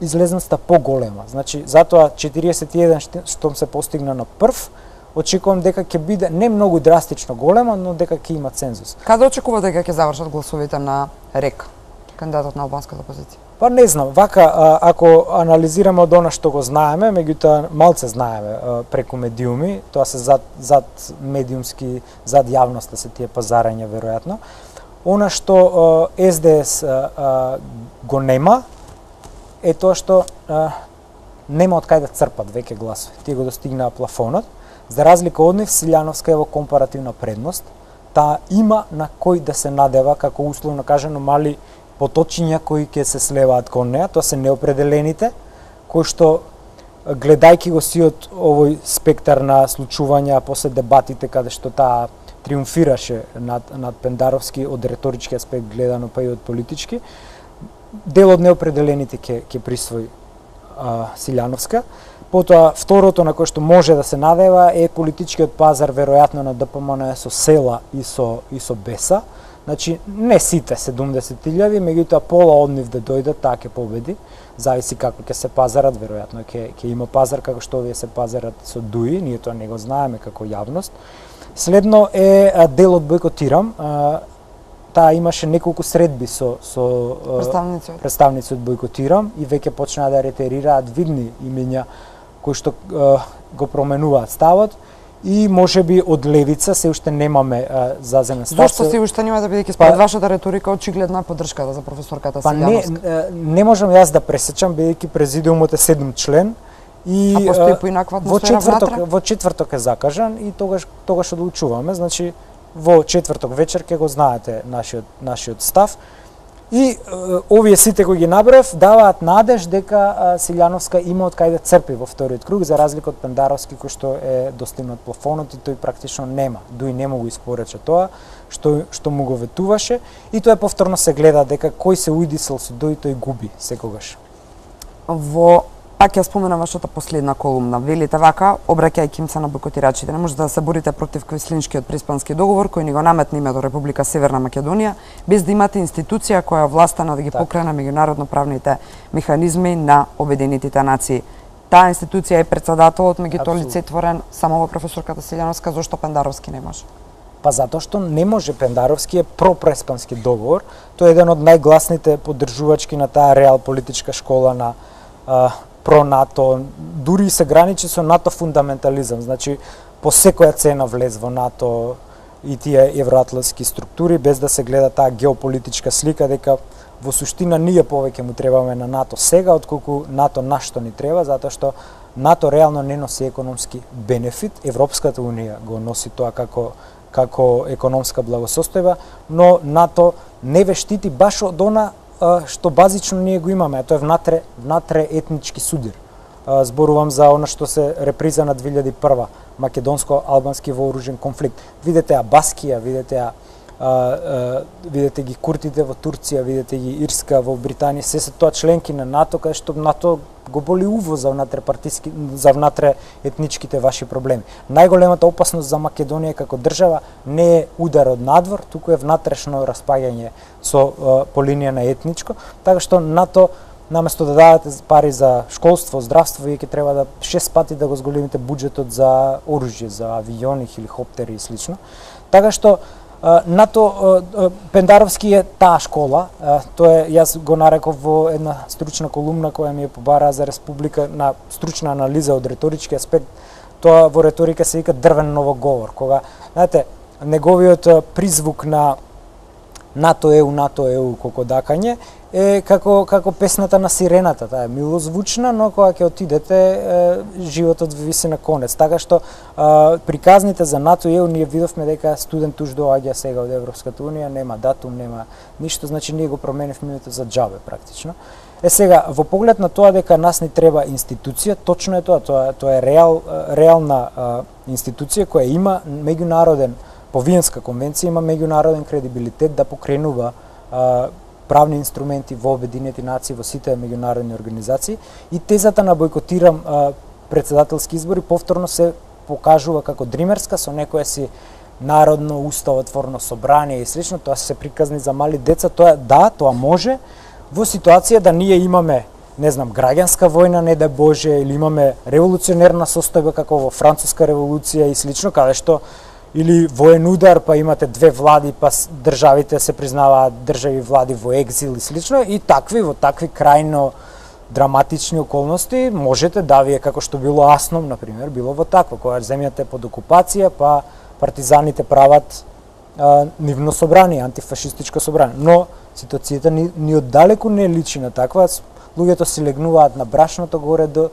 излезноста поголема. Значи затоа 41 што се постигна на прв, очекувам дека ќе биде не многу драстично голема, но дека ќе има цензус. Каде очекувате дека ќе завршат гласовите на РЕК, кандидатот на албанската опозиција? Па не знам, вака ако анализираме од она што го знаеме, меѓутоа малце знаеме преку медиуми, тоа се зад медиумски, зад јавноста се тие пазарања веројатно. Она што СДС го нема е тоа што нема од кај да црпат веќе гласови. Тие го достигнаа плафонот. За разлика од нив, Силјановска е во компаративна предност. Таа има на кој да се надева, како условно кажано, мали поточиња кои ќе се слеваат кон неа. Тоа се неопределените, кои што, гледајќи го сиот овој спектар на случувања, после дебатите каде што таа триумфираше над Пендаровски од реторички аспект гледано, па и од политички, дел од неопределените ќе присвои Силјановска. Потоа, второто на кое што може да се надева е политичкиот пазар веројатно на ДПМН со Села и со Беса. Значи, не сите 70.000, меѓутоа пола од нив да дојдат, таа ќе победи. Зависи како ќе се пазарат, веројатно ќе има пазар како што овие се пазарат со ДУИ, ние тоа не го знаеме како јавност. Следно е делот Бојкотирам. Таа имаше неколку средби со представници од Бојкотирам и веќе почнаа да ретерираат видни имења кои што го променуваат ставот и можеби од левица се уште немаме заземен став. Зошто се уште немате, бидејќи според вашата реторика очигледна поддршката за професорката Силјановска? Па не можам јас да пресечам, бидејќи президиумот е 7 член и постои поинаква атмосфера внатре? Во четврток е закажан и тогаш одлучуваме, значи во четврток вечер ќе го знаете нашиот став. И овие сите кои ги набрав даваат надеж дека Силјановска има од кај да црпи во вториот круг, за разлика од Пендаровски кој што е достигнат плафонот и тој практично нема. Дуи не му го испорече тоа што му го ветуваше и тоа повторно се гледа дека кој се уидисал со дој тој губи секогаш. Во пак ја споменам вашата последна колумна. Велите вака, обраќајќи им се на бойкотирачите, не можете да се борите против Квислинскиот Преспански договор кој ни го наметна името Република Северна Македонија, без да имате институција која е властена да ги покрене меѓународно правните механизми на Обединетите нации. Таа институција е председателот, меѓутоа лицетворен само во професорката Силјановска, зошто Пендаровски не може? Па затоа што не може. Пендаровски е пропреспански договор. Тој е еден од најгласните поддржувачки на таа реал политичка школа на про-НАТО. Дури се граничи со НАТО фундаментализам. Значи, по секоја цена влез во НАТО и тие евроатлантски структури, без да се гледа таа геополитичка слика, дека во суштина ние повеќе му требаме на НАТО сега, отколку НАТО нашто ни треба, затоа што НАТО реално не носи економски бенефит. Европската унија го носи тоа како економска благосостојба, но НАТО не ве штити баш од она што базично ние го имаме, а тоа е внатре етнички судир. Зборувам за она што се реприза на 2001 македонско-албански вооружен конфликт. Видете ја Баскија, видете ги куртите во Турција, видете ги Ирска во Британија, се тоа членки на НАТО, каде што НАТО го боли уво за внатре етничките ваши проблеми. Најголемата опасност за Македонија како држава не е удар од надвор, туку е внатрешно распаѓање по линија на етничко, така што НАТО наместо да дадете пари за школство, здравство, вие ќе треба да 6 пати да го зголемите буџетот за оружје, за авиони, хеликоптери и слично. Така што НАТО, Пендаровски е таа школа, јас го нареков во една стручна колумна која ми е побара за Республика на стручна анализа од реторички аспект, тоа во реторика се вика дрвен новоговор, кога, знаете, неговиот призвук на НАТО ЕУ кокодакање е како песната на сирената, таа е милозвучна, но кога ќе отидете животот ви виси на конец. Така што приказните за НАТО и ЕУ ние видовме дека студент туж доаѓа сега од Европската унија, нема датум, нема ништо, значи ние го променивме името за џабе практично. Сега во поглед на тоа дека нас ни треба институција, точно е тоа е реална институција која има меѓународен по Виенска конвенција има меѓународен кредибилитет да покренува правни инструменти во Обединети нации, во сите меѓународни организации и тезата на бойкотирам председателски избори повторно се покажува како дримерска со некое си народно уставотворно собрание и слично, тоа се приказни за мали деца, тоа може во ситуација да ние имаме граѓанска војна, не да Боже, или имаме револуционерна состојба како во Француска револуција и слично, каде што или воен удар, па имате две влади, па државите се признаваат држави влади во екзил и слично, и во такви крајно драматични околности можете да вие, како што било Асном, например, било во такво, кога земјата е под окупација, па партизаните прават нивно собрание, антифашистичко собрание. Но ситуацијата ни оддалеку не личи на таква, луѓето си легнуваат на брашното горе до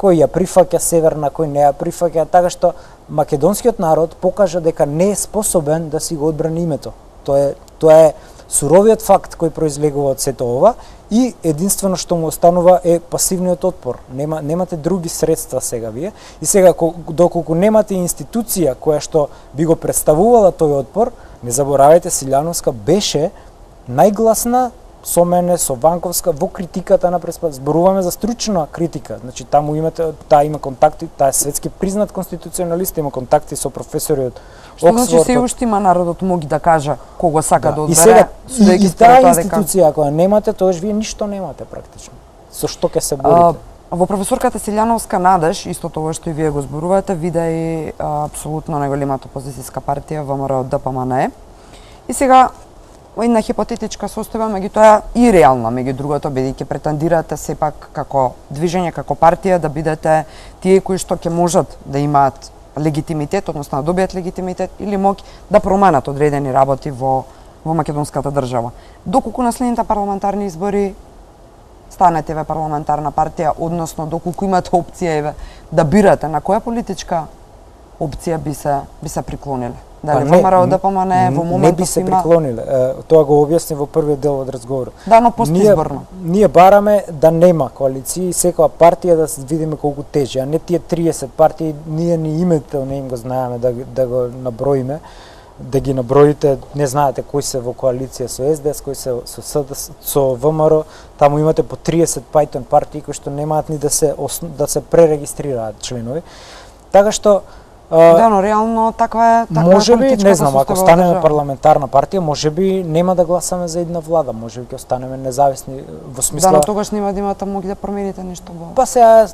кој ја прифаќа Северна, кој не ја прифаќа, така што македонскиот народ покажа дека не е способен да си го одбрани името. Тоа е суровиот факт кој произлегува од сето ова и единствено што му останува е пасивниот отпор. Немате други средства сега вие и сега доколку немате институција која што би го представувала тој отпор, не заборавајте Силјановска беше најгласна со мене, со Ванковска, во критиката на зборуваме за стручна критика. Значи, таму таа има контакти, таа е светски признат конституционалист, има контакти со професори од Оксфорд. Што значи се уште има народот моги да кажа кого сака да одбере. И сега, и таа институција, ако немате, тогаш вие ништо немате практично. Со што ќе се борите? Во професорката Силјановска надеж, исто тоа што и вие го зборувате, виде и апсолутно најголемата опозицијска партија ВМРО ДПМНЕ. И сега една хипотетичка состојба, меѓутоа и реална, меѓу другото, бидејќи претендирате сепак како движење, како партија да бидете тие кои што ќе можат да имаат легитимитет, односно да добијат легитимитет или моќ да променат одредени работи во македонската држава. Доколку на следните парламентарни избори станете парламентарна партија, односно доколку имате опција да бирате на која политичка опција би се приклониле? Дали ВМРО ДПМНЕ во моментот не би се приклониле. Тоа го објасни во првиот дел од разговорот. Да, но постизборно. Ние бараме да нема коалиции и секоја партија да видиме колку тежи, а не тие 30 партии, ние ни името не им го знаеме да го наброиме. да ги наброите, не знаете кои се во коалиција со СДС, кои се со СДС, со ВМРО, таму имате по 30 Python партии кои што немаат ни да се пререгистрираат членови. Така што да, но реално таква е можеби, не знам, ако станеме парламентарна партија, можеби нема да гласаме за една влада, можеби ќе останеме независни во смисла. Да, но тогаш нема да имате моќ да промените нешто во. Па сега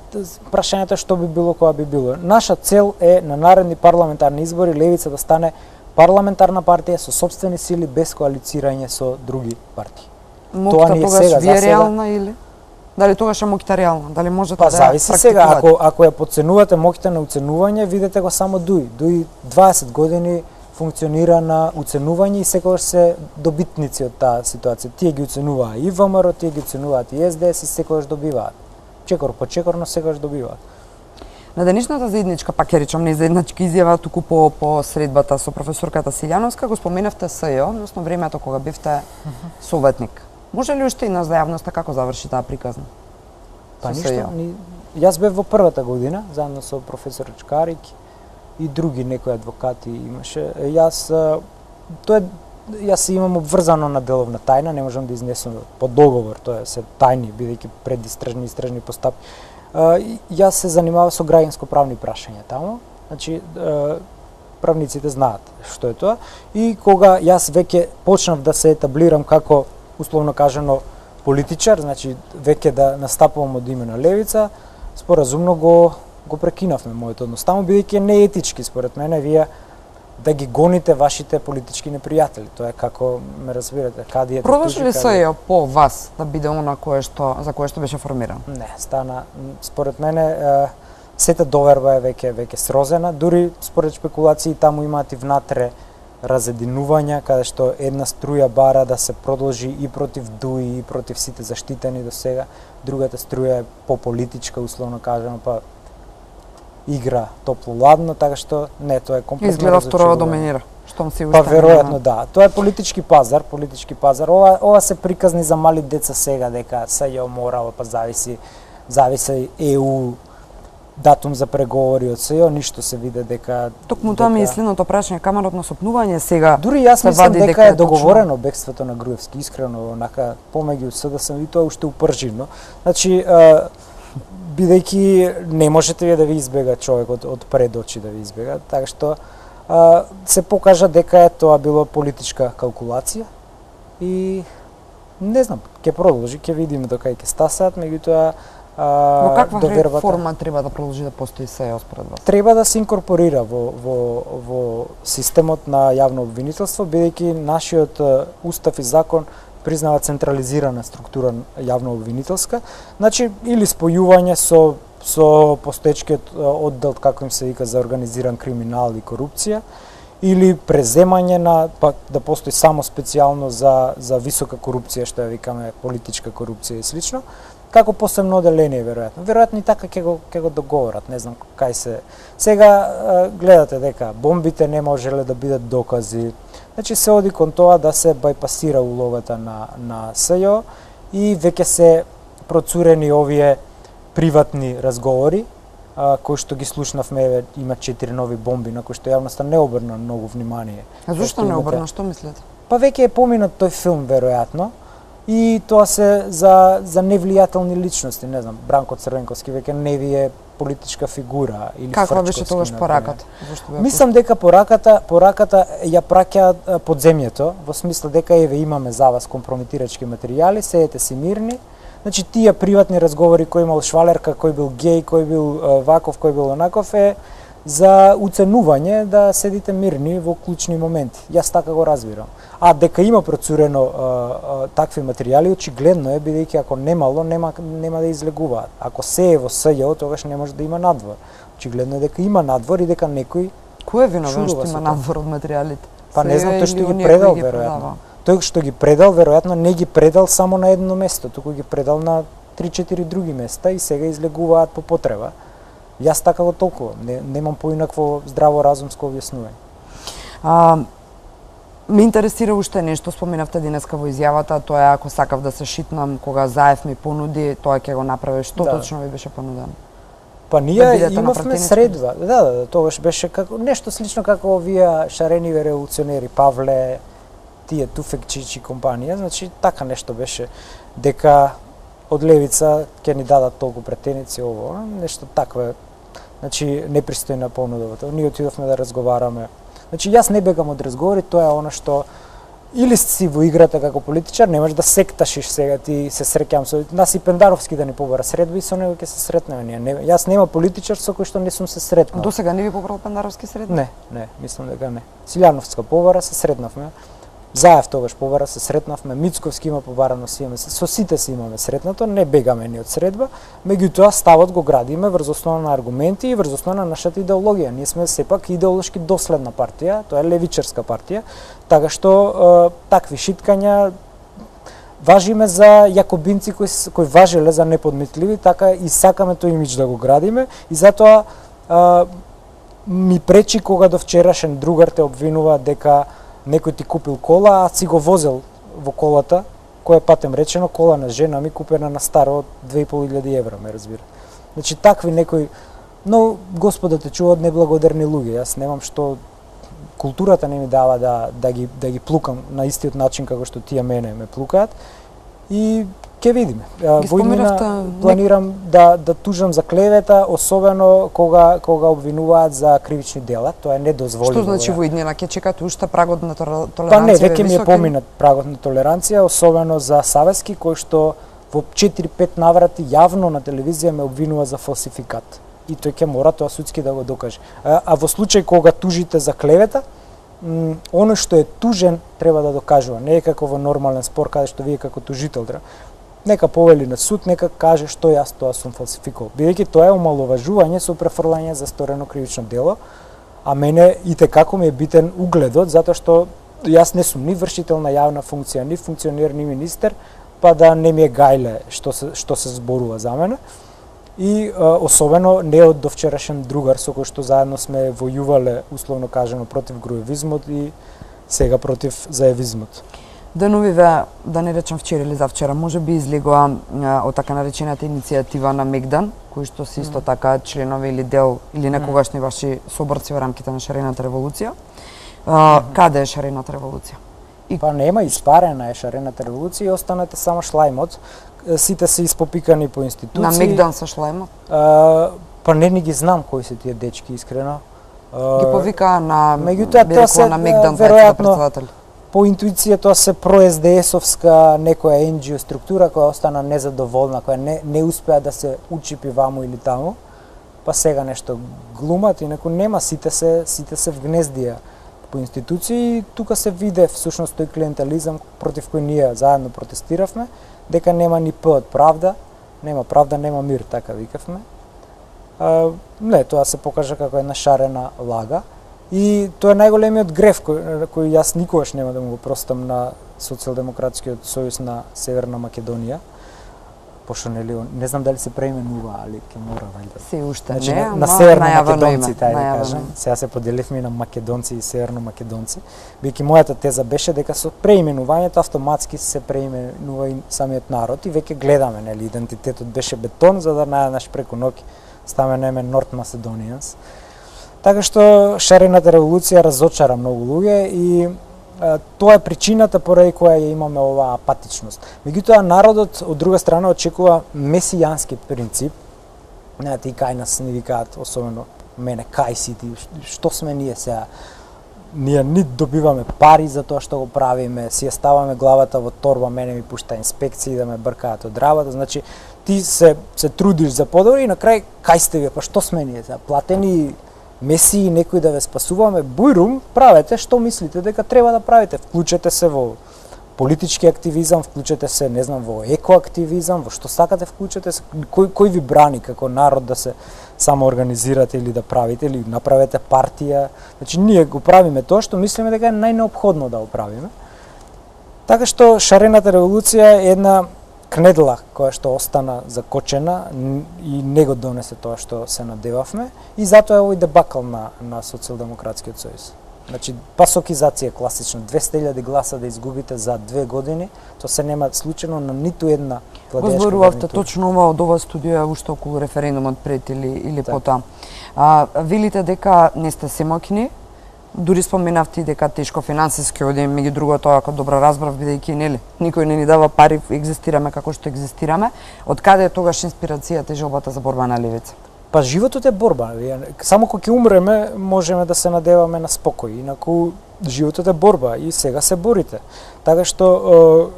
прашањето што би било кога би било. Наша цел е на наредни парламентарни избори Левица да стане парламентарна партија со сопствени сили без коалицирање со други партии. Моќта тогаш ви е реална или? Дали тогаш е моќта реална? Дали можете да зависи сега, ако ја подценувате моќта на уценување, видете го само ДУИ. ДУИ 20 години функционира на уценување и секогаш се добитници од таа ситуација. Тие ги уценуваа и ВМРО, тие ги уценуваат и СДС и секогаш добиваат. Чекор по чекор, но секогаш добиваат. На денешната заедничка, пак ја речам, не заедничка изјава, туку по средбата со професорката Силјановска, го споменавте СЈО, односно времето кога бевте советник. Може ли уште и на зајавноста како заврши таа приказна? Па ништо, јас бев во првата година, заедно со професор Чкарик и други некои адвокати имаше. Јас имам обврзано на деловна тајна, не можам да изнесам по договор, тоа се тајни, бидејќи предистражни постапки. Јас се занимавам со граѓанско-правни прашања таму, значи правниците знаат што е тоа, и кога јас веќе почнав да се етаблирам како условно кажано политичар, значи веќе да настапувам од име на Левица, споразумно го прекинавме мојот однос таму, бидејќи е неетички според мене вие да ги гоните вашите политички непријатели. Тоа е како ме разбирате, каде е. Продолжи ли СЈО по вас да биде она за кое што беше формиран? Не, стана според мене сета доверба е веќе срозена, дури според спекулации таму имаат и внатре разединувања, каде што една струја бара да се продолжи и против ДУИ и против сите заштитени до сега, другата струја е пополитичка, условно кажано, па игра топло-ладно, така што не, тоа е комплетно изгледа второ доминира. Штом си Па веројатно да. Тоа е политички пазар. Ова се приказни за мали деца сега дека СЈО морало, па зависи ЕУ датум за преговори од СЈО, ништо се виде дека токму тоа ми е следното прашање, камерно сопнување сега. Дури јас мислам дека е договорено бегството на Груевски, искрено, онака помеѓу СДС и тоа уште упрживно. Значи бидејќи не можете вие да ви избега човек од пред очи да ви избега, така што се покажа дека тоа било политичка калкулација и не знам, ќе продолжи, ќе видиме докај ќе стасаат, меѓутоа во каква форма треба да продолжи да постои СЈО според вас? Треба да се инкорпорира во системот на јавно обвинителство, бидејќи нашиот устав и закон признава централизирана структура јавно обвинителска, значи или спојување со постоечкиот оддел, како им се вика, за организиран криминал и корупција, или преземање па да постои само специјално за висока корупција, што ја викаме политичка корупција и слично, како посебно оделение веројатно. Веројатно и така ќе го договорат, не знам кај се. Сега гледате дека бомбите не можеле да бидат докази. Значи се оди кон тоа да се бајпасира улогата на СЈО и веќе се процурени овие приватни разговори, кои што ги слушнавме, има 4 нови бомби на кои што јавноста не обрна многу внимание. А зошто не обрна, што мислите? Па веќе е поминат тој филм веројатно. И тоа се за невлијателни личности, не знам, Бранко Црвенковски веќе не ви е политичка фигура или каква беше тогаш пораката? Мислам дека пораката ја праќа подземјето, во смисла дека еве имаме за вас компрометирачки материјали, седете си мирни. Значи тие приватни разговори кој имал Швалерка, кој бил геј, кој бил ваков, кој бил онаков е за уценување да седите мирни во клучни моменти. Јас така го разбирам. А дека има процурено такви материјали, очигледно е, бидејќи ако немало, нема да излегуваат. Ако се е во СЈО, тогаш не може да има надвор. Очигледно е дека има надвор и дека некој кој е виновен што има надвор од материјалите? Па не знам, тој што ги предал веројатно. Тој што ги предал веројатно не ги предал само на едно место, туку ги предал на 3-4 други места и сега излегуваат по потреба. Јас така го толкувам, немам поинакво здраворазумско објаснување. Ме интересира уште нешто, споменавте денеска во изјавата, тоа е ако сакав да се шитнам кога Заев ми понуди, тоа ќе го направи. Што точно ви беше понудено? Па ние бидете на имавме пратенички средба. Да, тогаш беше како нешто слично како овие шарениви револуционери Павле, тие Туфекчич и компанија, значи така нешто беше дека од левица ќе ни дадат толку претеници ово, нешто такво. Значи непристојна понудовата. Ние отидовме да разговараме. Значи јас не бегам од разговори, тоа е она што или си во играта како политичар, немаш да секташиш сега, ти се среќам со нас и Пендаровски да ни побара средба и со него ќе се сретнеме ние. Јас нема политичар со кој што не сум се сретнал. До сега не ви побрал Пендаровски средба? Не, мислам дека не. Силјановска побара се сретнавме. Заев тогаш побара се сретнавме, Мицковски има побарано си имаме, со сите си имаме сретнато, не бегаме ни од средба, меѓутоа ставот го градиме врз основа на аргументи и врз основа на нашата идеологија. Ние сме сепак идеолошки доследна партија, тоа е левичарска партија, така што такви шиткања важиме за јакобинци кои важеле за неподмитливи, така и сакаме тој имидж да го градиме и затоа ми пречи кога до вчерашен другар те обвинува дека некој ти купил кола, а си го возел во колата, која патем речено, кола на жена ми купена на старо од 2.500 евра, ме разбира. Значи, такви некои, но Господа те чува од неблагодарни луѓе. Јас немам што, културата не ми дава да ги плукам на истиот начин како што тие мене ме плукаат. И ќе видиме. Во иднина планирам да тужам за клевета, особено кога обвинуваат за кривични дела, тоа е недозволиво. Што значи во иднина ќе чекате уште прагот на толеранција? Па не, веќе ми е поминат прагот на толеранција, особено за Савески кој што во 4-5 наврати јавно на телевизија ме обвинува за фалсификат. И тој ќе мора тоа судски да го докаже. А во случај кога тужите за клевета, оној што е тужен треба да докажува. Не е како во нормален спор каде што вие како тужител треба. Нека повели на суд, нека каже што јас тоа сум фалсификувал. Бидејќи тоа е омаловажување со префрлање за сторено кривично дело, а мене итекако ми е битен угледот, затоа што јас не сум ни вршител на јавна функција, ни функционер, ни министер, па да не ми е гајле што се зборува за мене. И особено не од довчерашен другар со кој што заедно сме војувале, условно кажано, против груевизмот и сега против заевизмот. Деновиве, да не речам вчера или завчера, може би излегоа од така наречената иницијатива на Мегдан, кои што се исто така членови или дел или некогашни ваши соборци во рамките на шарената револуција. Каде е шарената револуција? Па нема, испарена е шарената револуција и останете само шлајмот. Сите се испопикани по институции. На Мегдан се шлајмот? Па не ни ги знам кои се тие дечки, искрено. Ги повикаа на на Мегдан веројатно председател. По интуиција тоа се про-СДС-овска некоја NGO структура која остана незадоволна, која не успеа да се учипи ваму или таму, па сега нешто глумат, инаку нема, сите се вгнездија по институции и тука се виде всушност тој клиентелизам против кој ние заедно протестиравме, дека нема ни П од правда, нема мир, така викавме. Не, тоа се покажа како една шарена лага. И тоа е најголемиот греф кој јас никогаш нема да му го простам на Социјалдемократскиот сојуз на Северна Македонија. Пошто не знам дали се преименува, али ќе мора валјда. Се уште значи, не, на Северно Македонци, тај да кажам. Сега се поделивме и на македонци и северно македонци. Бидејќи мојата теза беше дека со преименувањето автоматски се преименува и самиот народ и веќе гледаме, нели, идентитетот беше бетон за да најдеш преку ноќ ставаме Норт Macedonians. Така што шарената револуција разочара многу луѓе и тоа е причината поради која ја имаме оваа апатичност. Меѓутоа народот од друга страна очекува месијански принцип. Знаете, и кај нас ни викаат, особено мене, кај си ти, што сме ние сега? Ние ни добиваме пари за тоа што го правиме, си ја ставаме главата во торба, мене ми пушта инспекции да ме бркаат од работа, значи ти се трудиш за подобро и на крај кај сте вие, па што сме ние сега? Платени месии, некој да ве спасуваме, бујрум, правете што мислите дека треба да правите. Вклучете се во политички активизам, вклучете се, не знам, во екоактивизам, во што сакате вклучете се, кој ви брани како народ да се самоорганизирате или да правите, или направете партија. Значи, ние го правиме тоа што мислиме дека е најнеопходно да го правиме. Така што шарената револуција е една кнедла која што остана закочена и не го донесе тоа што се надевавме и затоа е овој дебакл на Социјалдемократскиот сојуз. Значи, пасокизација класична, 200.000 гласа да изгубите за 2 години, тоа се нема случајно на ниту една Го владеачка зборувавте гарнитура. точно ова од ова студио уште околу референдумот пред или Така. потоа. Велите дека не сте семоќни, дури споменавте и дека тешко финансиски оди, меѓу другото, ако добро разбрав, бидејќи нели никој не ни дава пари, екзистираме како што екзистираме. Од каде е тогаш инспирацијата и желбата за борба на левица? Па животот е борба. Само кога ќе умреме, можеме да се надеваме на спокој. Инаку животот е борба и сега се борите. Така што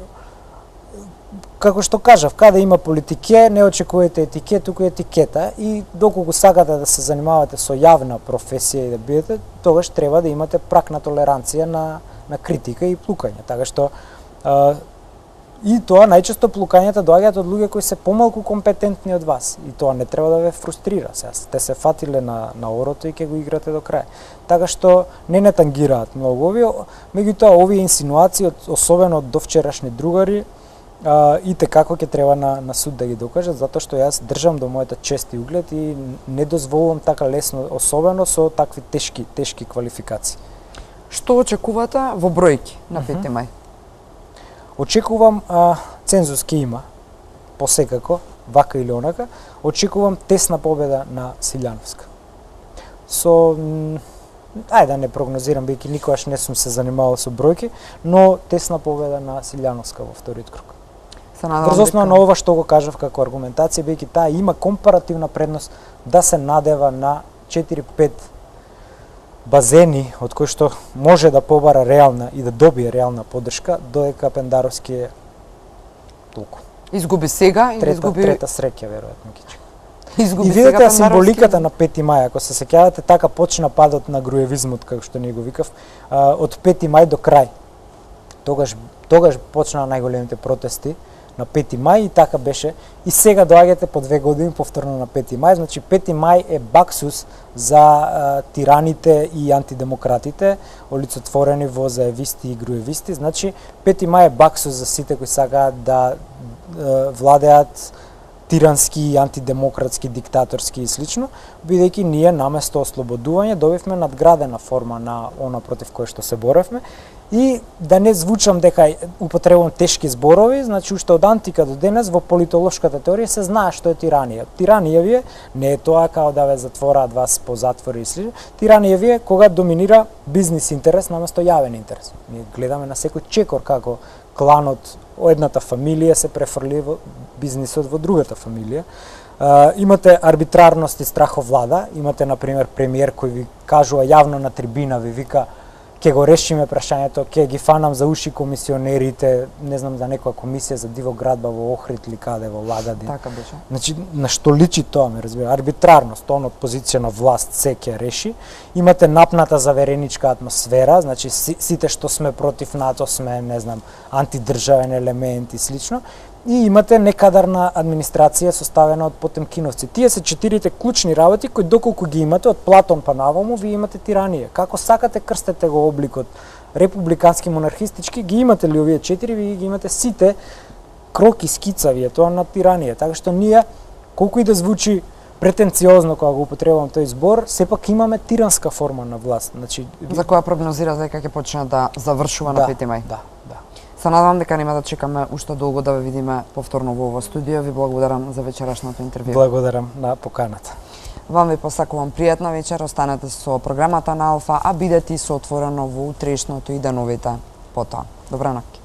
како што кажав, каде има политике, не очекувате етике, туку етикета и доколку сакате да се занимавате со јавна професија и да бидете, тогаш треба да имате прак на толеранција на критика и плукање. Така што и тоа најчесто плукањата доаѓаат од луѓе кои се помалку компетентни од вас и тоа не треба да ве фрустрира. Сега сте се фатиле на орото и ќе го играте до крај. Така што не тангираат многу овие, меѓутоа овие инсинуации особено од довчерашни другари и како ќе треба на суд да ги докажат, затоа што јас држам до мојата чест и углед и не дозволувам така лесно, особено со такви тешки квалификации. Што очекувате во бројки на 5 мај? Очекувам цензус ке има, посекако, вака или онака. Очекувам тесна победа на Силјановска. Ајде да не прогнозирам, бидејќи никогаш не сум се занимавал со бројки, но тесна победа на Силјановска во вториот круг. Врз основа на ова што го кажав како аргументација, бидејќи таа има компаративна предност да се надева на 4-5 базени од кои што може да побара реална и да добие реална поддршка, додека Пендаровски е толку. Изгуби сега или изгуби трета среќа веројатно ќе. Изгуби и видете символиката на 5 мај, ако се сеќавате, така почна падот на груевизмот, како што ние го викав, од 5 мај до крај. Тогаш почнаа најголемите протести на 5 мај и така беше. И сега доаѓате по 2 години повторно на 5 мај, значи 5 мај е баксус за тираните и антидемократите, олицетворени во заевисти и груевисти. Значи 5 мај е баксус за сите кои сакаат да владеат тирански, антидемократски, диктаторски и слично, бидејќи ние наместо ослободување добивме надградена форма на она против кое што се боревме. И да не звучам дека употребувам тешки зборови, значи уште од антика до денес во политолошката теорија се знае што е тиранија. Тиранија ви е, не е тоа као да ве затвораат вас по затвори и слично. Тиранија ви е кога доминира бизнис интерес наместо јавен интерес. Ние гледаме на секој чекор како кланот едната фамилија се префрли во бизнисот во другата фамилија. Имате арбитрарност и страховлада, имате на пример премиер кој ви кажува јавно на трибина, ви вика ќе го решиме прашањето, ќе ги фанам за уши комисионерите, не знам за некоја комисија за дивоградба во Охрид или каде во Лагадин. Така беше. Значи на што личи тоа, ме разбира, арбитрарност, тоа од позиција на власт се ќе реши. Имате напната завереничка атмосфера, значи сите што сме против НАТО сме, не знам, антидржавен елемент и слично. И имате некадарна администрација составена од потемкиновци. Тие се 4 клучни работи кои доколку ги имате од Платон па наваму, вие имате тиранија. Како сакате крстете го обликот републикански, монархистички, ги имате ли овие 4, вие ги имате сите кроки, скицави, тоа на тиранија. Така што ние, колку и да звучи претенциозно кога го употребувам тој збор, сепак имаме тиранска форма на власт. Значи, за која прогнозира дека ќе почне да завршува на 5 мај. Да. Се надевам дека нема да чекаме уште долго да ве видиме повторно во ова студио. Ви благодарам за вечерашното интервју. Благодарам на поканата. Вам ви посакувам пријатна вечер, останете со програмата на Алфа, а бидете со отворено во утрешното и деновите потоа. Добра ноќ.